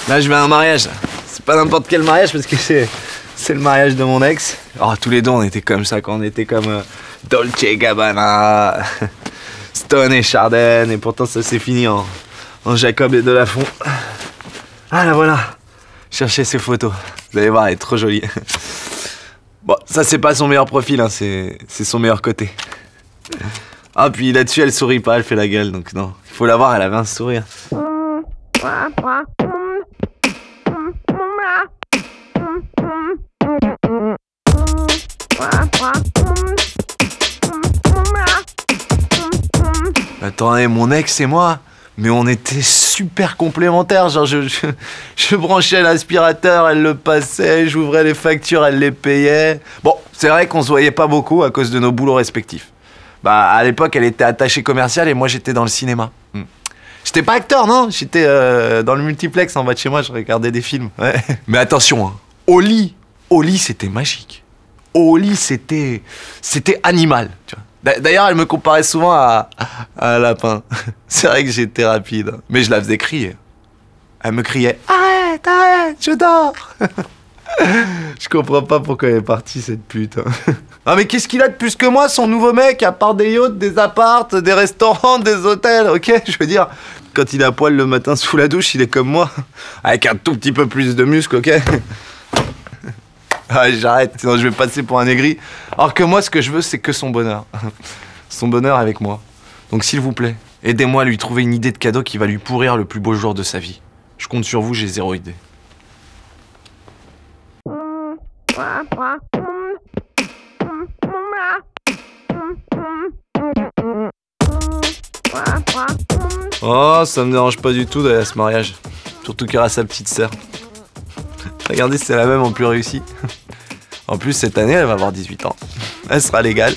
Là, je vais à un mariage. C'est pas n'importe quel mariage parce que c'est le mariage de mon ex. Oh, tous les deux, on était comme ça quand on était comme Dolce & Gabbana, Stone et Chardin. Et pourtant, ça s'est fini en Jacob et Delafont. Ah, là, voilà. Cherchez ses photos. Vous allez voir, elle est trop jolie. Bon, ça, c'est pas son meilleur profil, hein, c'est son meilleur côté. Ah, puis là-dessus, elle sourit pas, elle fait la gueule, donc non. Il faut la voir, elle avait un sourire. Attendez, mon ex et moi, mais on était super complémentaires. Genre, je branchais l'aspirateur, elle le passait, j'ouvrais les factures, elle les payait. Bon, c'est vrai qu'on se voyait pas beaucoup à cause de nos boulots respectifs. Bah, à l'époque, elle était attachée commerciale et moi, j'étais dans le cinéma. J'étais pas acteur, non. J'étais dans le multiplex en bas de chez moi, je regardais des films. Ouais. Mais attention, hein, au lit, c'était magique. Au lit, c'était animal, tu vois. D'ailleurs, elle me comparait souvent à un lapin. C'est vrai que j'étais rapide, mais je la faisais crier. Elle me criait « Arrête, arrête, je dors !» Je comprends pas pourquoi elle est partie, cette pute. Ah, mais qu'est-ce qu'il a de plus que moi, son nouveau mec, à part des yachts, des apparts, des restaurants, des hôtels, ok? Je veux dire, quand il est à poil le matin sous la douche, il est comme moi, avec un tout petit peu plus de muscles, ok? Ah, j'arrête, sinon je vais passer pour un aigri. Alors que moi, ce que je veux, c'est que son bonheur. Son bonheur avec moi. Donc s'il vous plaît, aidez-moi à lui trouver une idée de cadeau qui va lui pourrir le plus beau jour de sa vie. Je compte sur vous, j'ai zéro idée. Oh, ça me dérange pas du tout d'aller à ce mariage. Surtout qu'il y aura sa petite sœur. Regardez, c'est la même en plus réussi. En plus, cette année, elle va avoir 18 ans. Elle sera légale.